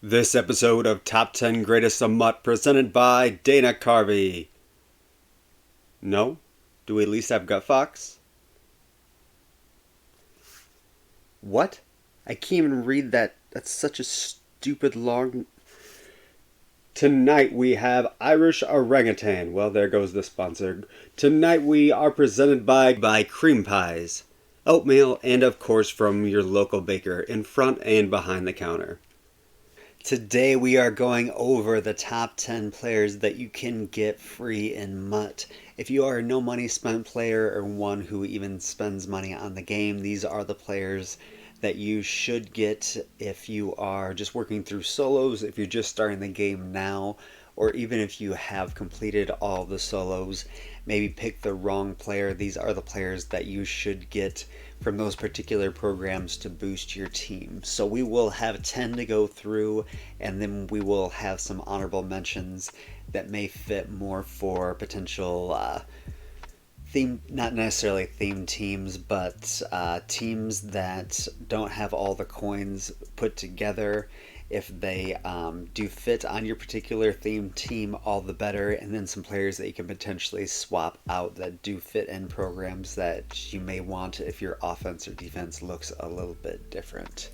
This episode of Top 10 Greatest of Mutt presented by Dana Carvey. No? Do we at least have Gut Fox? What? I can't even read that. That's such a stupid long... Tonight we have Irish Orangutan. Well, there goes the sponsor. Tonight we are presented by Cream Pies, oatmeal, and of course from your local baker in front and behind the counter. Today we are going over the top 10 players that you can get free in Mutt. If you are a no money spent player or one who even spends money on the game, these are the players that you should get if you are just working through solos, if you're just starting the game now, or even if you have completed all the solos, maybe pick the wrong player. These are the players that you should get from those particular programs to boost your team. So we will have 10 to go through, and then we will have some honorable mentions that may fit more for potential theme, not necessarily themed teams, but teams that don't have all the coins put together. If they do fit on your particular theme team, all the better. And then some players that you can potentially swap out that do fit in programs that you may want if your offense or defense looks a little bit different.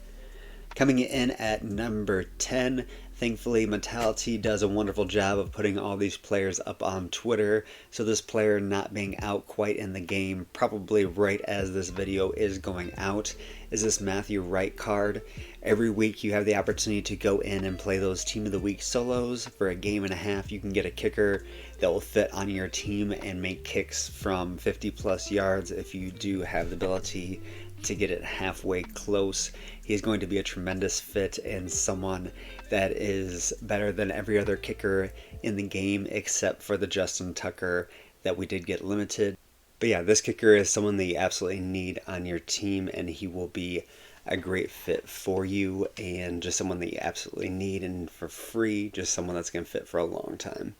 Coming in at number 10, thankfully Mentality does a wonderful job of putting all these players up on Twitter, so this player not being out quite in the game, probably right as this video is going out, is this Matthew Wright card. Every week you have the opportunity to go in and play those Team of the Week solos. For a game and a half you can get a kicker that will fit on your team and make kicks from 50 plus yards if you do have the ability to get it halfway close. He's going to be a tremendous fit and someone that is better than every other kicker in the game except for the Justin Tucker that we did get limited. But yeah, this kicker is someone that you absolutely need on your team, and he will be a great fit for you and just someone that you absolutely need, and for free, just someone that's going to fit for a long time.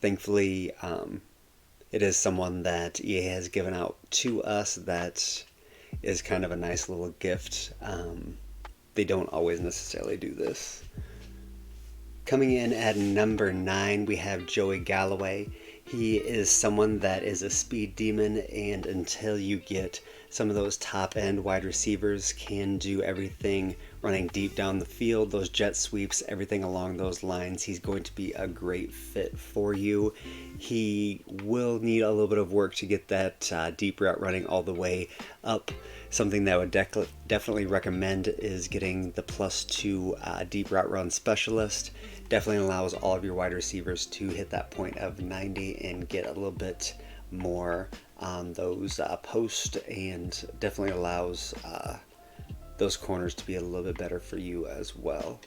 Thankfully, it is someone that EA has given out to us that is kind of a nice little gift. They don't always necessarily do this. Coming in at number 9, we have Joey Galloway. He is someone that is a speed demon, and until you get some of those top end wide receivers, can do everything running deep down the field, those jet sweeps, everything along those lines, he's going to be a great fit for you. He will need a little bit of work to get that deep route running all the way up. Something that I would definitely recommend is getting the +2 deep route run specialist. Definitely allows all of your wide receivers to hit that point of 90 and get a little bit more on those posts, and definitely allows those corners to be a little bit better for you as well.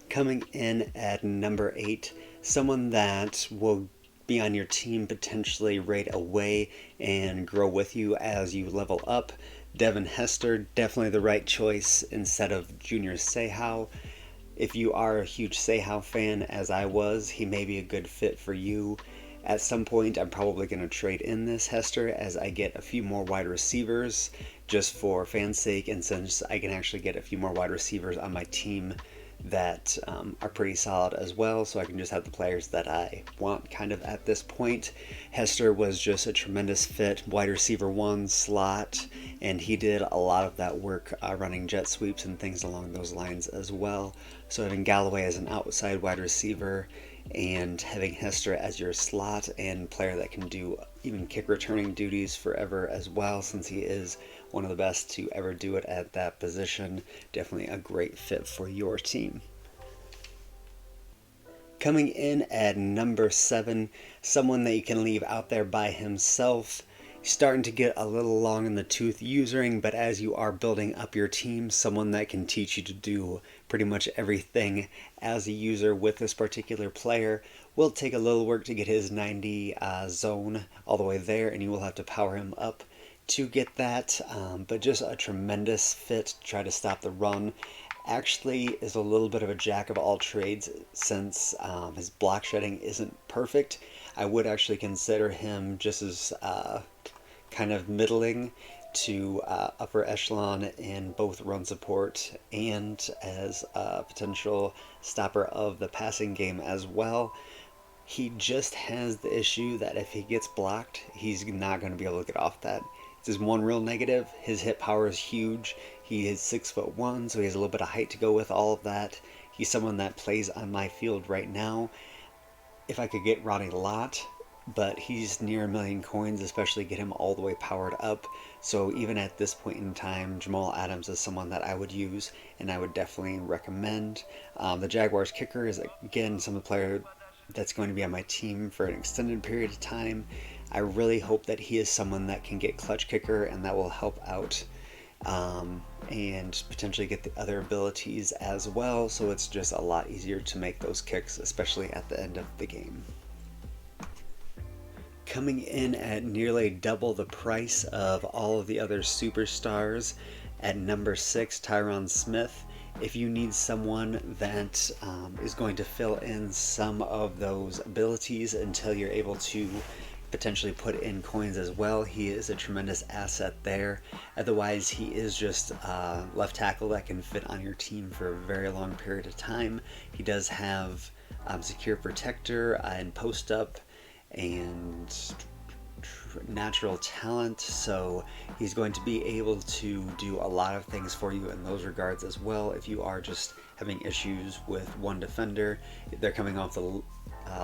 Coming in at number 8, someone that will be on your team potentially right away and grow with you as you level up. Devin Hester, definitely the right choice instead of Junior Seau. If you are a huge Seau fan, as I was, he may be a good fit for you. At some point, I'm probably going to trade in this Hester as I get a few more wide receivers just for fan's sake, and since I can actually get a few more wide receivers on my team that are pretty solid as well, so I can just have the players that I want kind of at this point. Hester was just a tremendous fit, wide receiver 1 slot, and he did a lot of that work running jet sweeps and things along those lines as well. So having Galloway as an outside wide receiver and having Hester as your slot and player that can do even kick returning duties forever as well, since he is one of the best to ever do it at that position, definitely a great fit for your team. Coming in at number 7, someone that you can leave out there by himself. Starting to get a little long in the tooth using, but as you are building up your team, someone that can teach you to do pretty much everything as a user with this particular player. Will take a little work to get his 90 zone all the way there, and you will have to power him up to get that, but just a tremendous fit to try to stop the run. Actually is a little bit of a jack of all trades since his block shedding isn't perfect. I would actually consider him just as kind of middling to upper echelon in both run support and as a potential stopper of the passing game as well. He just has the issue that if he gets blocked, he's not going to be able to get off that. It's his one real negative. His hit power is huge. He is 6'1", so he has a little bit of height to go with all of that. He's someone that plays on my field right now. If I could get Ronnie Lott, but he's near 1,000,000 coins, especially get him all the way powered up. So even at this point in time, Jamaal Adams is someone that I would use and I would definitely recommend. The Jaguars kicker is, again, some player that's going to be on my team for an extended period of time. I really hope that he is someone that can get clutch kicker and that will help out and potentially get the other abilities as well, so it's just a lot easier to make those kicks, especially at the end of the game. Coming in at nearly double the price of all of the other superstars, at number 6, Tyron Smith. If you need someone that is going to fill in some of those abilities until you're able to potentially put in coins as well, he is a tremendous asset there. Otherwise, he is just left tackle that can fit on your team for a very long period of time. He does have secure protector and post up and natural talent, so he's going to be able to do a lot of things for you in those regards as well. If you are just having issues with one defender, they're coming off the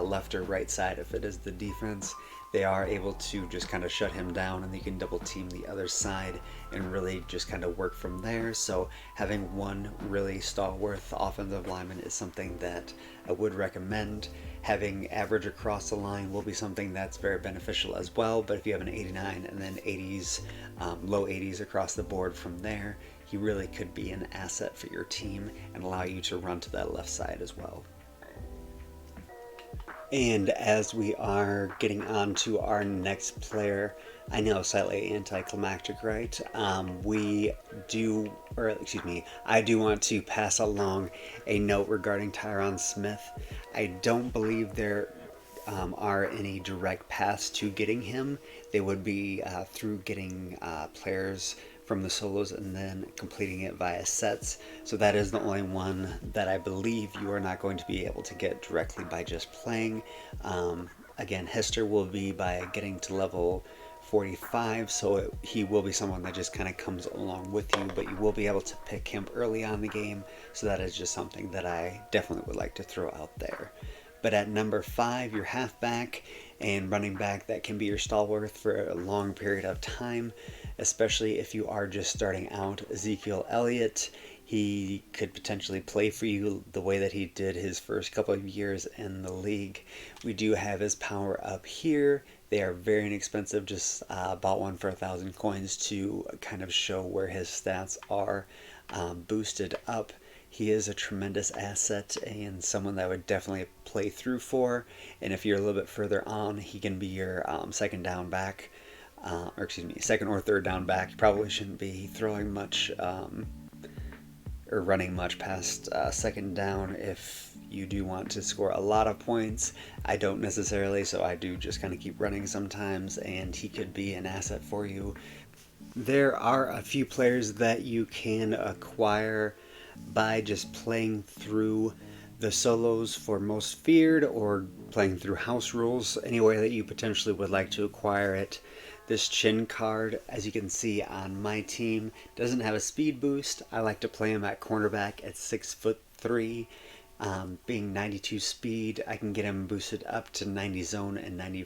left or right side. If it is the defense, they are able to just kind of shut him down, and you can double team the other side and really just kind of work from there. So having one really stalwart offensive lineman is something that I would recommend. Having average across the line will be something that's very beneficial as well, but if you have an 89 and then 80s, low 80s across the board from there, he really could be an asset for your team and allow you to run to that left side as well. And as we are getting on to our next player, I know, slightly anticlimactic, right? I do want to pass along a note regarding Tyron Smith. I don't believe there are any direct paths to getting him. They would be through getting players from the solos and then completing it via sets. So that is the only one that I believe you are not going to be able to get directly by just playing. Again, Hester will be by getting to level 45, so he will be someone that just kind of comes along with you, but you will be able to pick him early on in the game, so that is just something that I definitely would like to throw out there. But at number 5, your halfback and running back that can be your stalwart for a long period of time, especially if you are just starting out, Ezekiel Elliott. He could potentially play for you the way that he did his first couple of years in the league. We do have his power up here. They are very inexpensive, just bought one for 1,000 coins to kind of show where his stats are boosted up. He is a tremendous asset and someone that I would definitely play through for. And if you're a little bit further on, he can be your second down back, second or third down back. You probably shouldn't be throwing much or running much past second down if you do want to score a lot of points. I don't necessarily, so I do just kind of keep running sometimes, and he could be an asset for you. There are a few players that you can acquire by just playing through the solos for Most Feared or playing through house rules, any way that you potentially would like to acquire it. This chin card, as you can see on my team, doesn't have a speed boost. I like to play him at cornerback at 6'3". Being 92 speed, I can get him boosted up to 90 zone and 90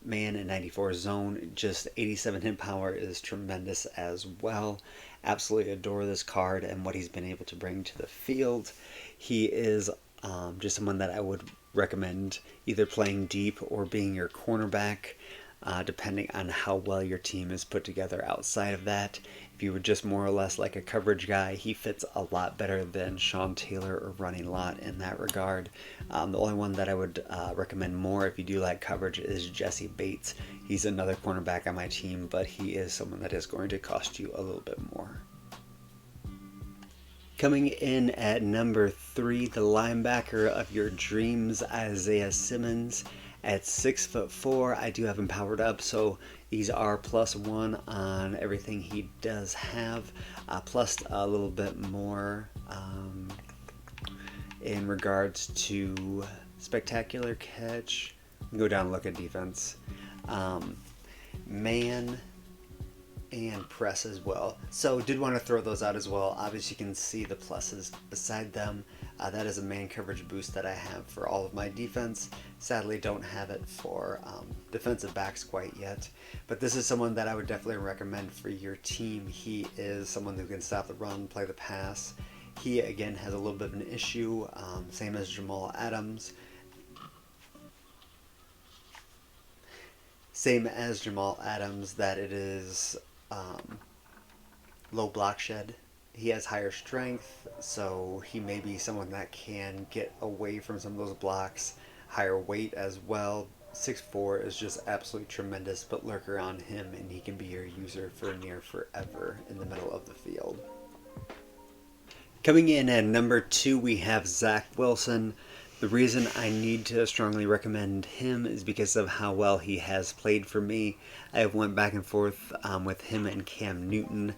man and 94 zone. Just 87 hit power is tremendous as well. Absolutely adore this card and what he's been able to bring to the field. He is just someone that I would recommend either playing deep or being your cornerback, depending on how well your team is put together outside of that. If you were just more or less like a coverage guy, he fits a lot better than Sean Taylor or Ronnie Lott in that regard. The only one that I would recommend more if you do like coverage is Jesse Bates. He's another cornerback on my team, but he is someone that is going to cost you a little bit more. Coming in at number 3, the linebacker of your dreams, Isaiah Simmons. At 6'4", I do have him powered up, so these are +1 on everything he does have, plus a little bit more in regards to spectacular catch. Go down and look at defense. Man and press as well. So did want to throw those out as well. Obviously you can see the pluses beside them. That is a man coverage boost that I have for all of my defense. Sadly don't have it for defensive backs quite yet, but this is someone that I would definitely recommend for your team. He is someone who can stop the run, play the pass. He again has a little bit of an issue, same as Jamaal Adams. That it is low block shed. He has higher strength, so he may be someone that can get away from some of those blocks. Higher weight as well. 6'4" is just absolutely tremendous, but lurk around him and he can be your user for near forever in the middle of the field. Coming in at number 2, we have Zach Wilson. The reason I need to strongly recommend him is because of how well he has played for me. I have went back and forth with him and Cam Newton.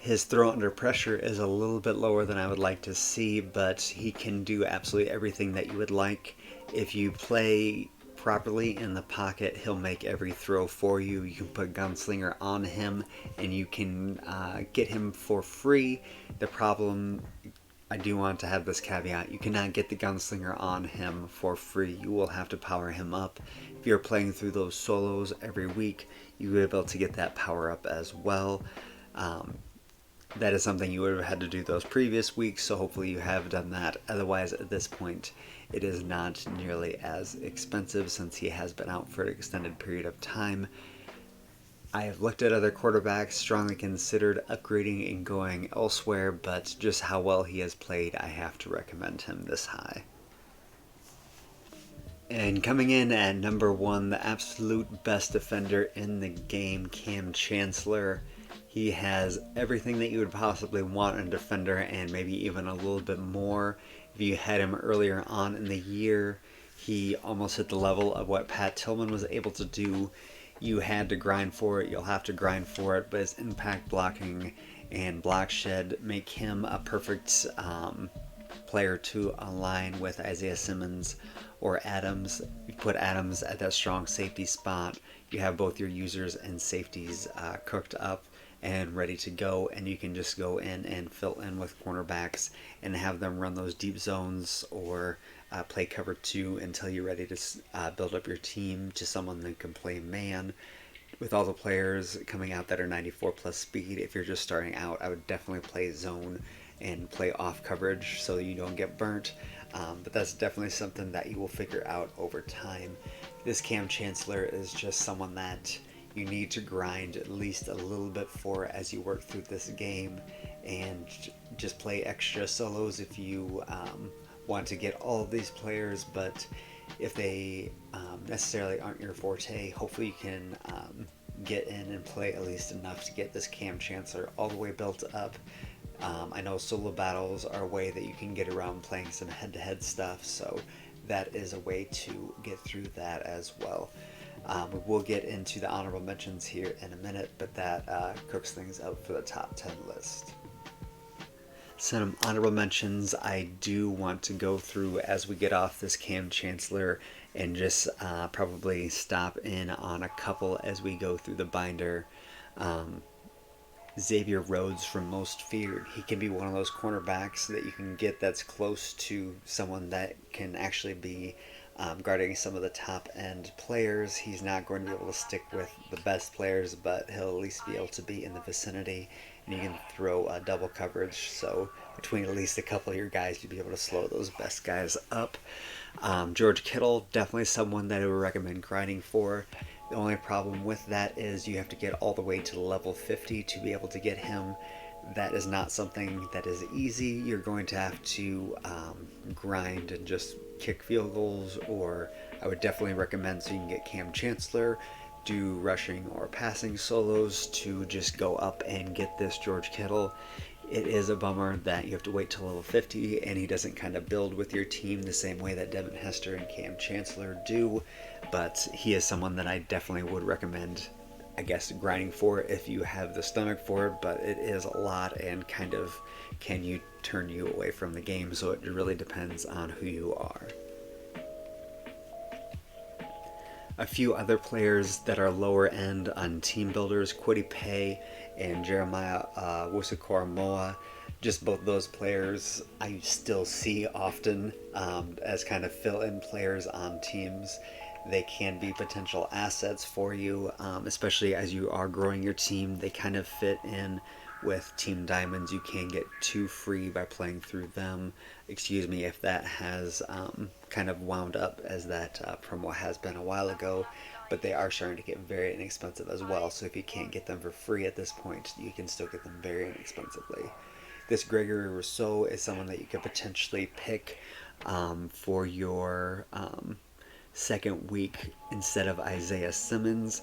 His throw under pressure is a little bit lower than I would like to see, but he can do absolutely everything that you would like. If you play properly in the pocket, he'll make every throw for you. You can put Gunslinger on him and you can get him for free. The problem, I do want to have this caveat, you cannot get the Gunslinger on him for free. You will have to power him up. If you're playing through those solos every week, you will be able to get that power up as well. That is something you would have had to do those previous weeks, so hopefully you have done that. Otherwise, at this point, it is not nearly as expensive since he has been out for an extended period of time. I have looked at other quarterbacks, strongly considered upgrading and going elsewhere, but just how well he has played, I have to recommend him this high. And coming in at number 1, the absolute best defender in the game, Cam Chancellor. He has everything that you would possibly want in a defender and maybe even a little bit more. If you had him earlier on in the year, he almost hit the level of what Pat Tillman was able to do. You had to grind for it, you'll have to grind for it, but his impact blocking and block shed make him a perfect player to align with Isaiah Simmons or Adams. You put Adams at that strong safety spot, you have both your users and safeties cooked up and ready to go, and you can just go in and fill in with cornerbacks and have them run those deep zones or play cover 2 until you're ready to build up your team to someone that can play man. With all the players coming out that are 94 plus speed, if you're just starting out, I would definitely play zone and play off coverage so you don't get burnt. But that's definitely something that you will figure out over time. This Cam Chancellor is just someone that you need to grind at least a little bit for as you work through this game, and just play extra solos if you want to get all of these players, but if they necessarily aren't your forte, hopefully you can get in and play at least enough to get this Cam Chancellor all the way built up. I know solo battles are a way that you can get around playing some head-to-head stuff, so that is a way to get through that as well. We will get into the honorable mentions here in a minute, but that cooks things up for the top 10 list. Some honorable mentions I do want to go through as we get off this Cam Chancellor and just probably stop in on a couple as we go through the binder. Xavier Rhodes from Most Feared. He can be one of those cornerbacks that you can get that's close to someone that can actually be guarding some of the top end players. He's not going to be able to stick with the best players, but he'll at least be able to be in the vicinity, and you can throw double coverage, so between at least a couple of your guys you'll be able to slow those best guys up. George Kittle, definitely someone that I would recommend grinding for. The only problem with that is you have to get all the way to level 50 to be able to get him. That is not something that is easy. You're going to have to grind and just kick field goals, or I would definitely recommend, so you can get Cam Chancellor, do rushing or passing solos to just go up and get this George Kittle. It is a bummer that you have to wait till level 50 and he doesn't kind of build with your team the same way that Devin Hester and Cam Chancellor do, but he is someone that I definitely would recommend, I guess, grinding for if you have the stomach for it, but it is a lot and kind of can you turn you away from the game, so it really depends on who you are. A few other players that are lower end on team builders, Kwity Paye and Jeremiah Wusu-Koramoah. Just both those players I still see often as kind of fill-in players on teams. They can be potential assets for you, especially as you are growing your team. They kind of fit in with Team Diamonds. You can get 2 free by playing through them. Excuse me if that has kind of wound up as that promo has been a while ago, but they are starting to get very inexpensive as well. So if you can't get them for free at this point, you can still get them very inexpensively. This Gregory Rousseau is someone that you could potentially pick for your second week instead of Isaiah Simmons.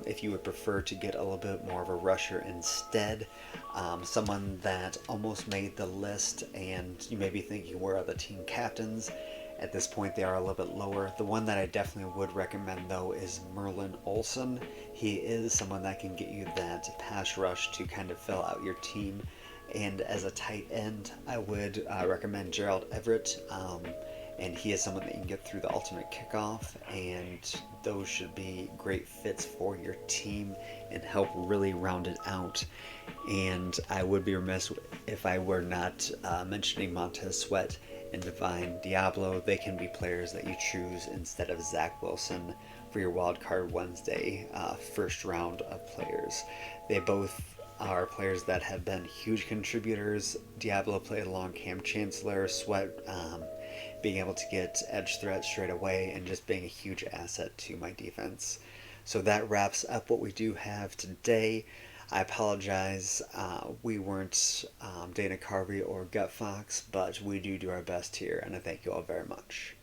If you would prefer to get a little bit more of a rusher instead, someone that almost made the list and you may be thinking where are the team captains. At this point they are a little bit lower. The one that I definitely would recommend though is Merlin Olsen. He is someone that can get you that pass rush to kind of fill out your team. And as a tight end, I would recommend Gerald Everett. And he is someone that you can get through the ultimate kickoff, and those should be great fits for your team and help really round it out. And I would be remiss if I were not mentioning Montez Sweat and Divine Diablo. They can be players that you choose instead of Zach Wilson for your Wildcard Wednesday first round of players. They both are players that have been huge contributors. Diablo played along Cam Chancellor, Sweat being able to get edge threat straight away and just being a huge asset to my defense. So that wraps up what we do have today. I apologize, we weren't Dana Carvey or Gut Fox, but we do our best here, and I thank you all very much.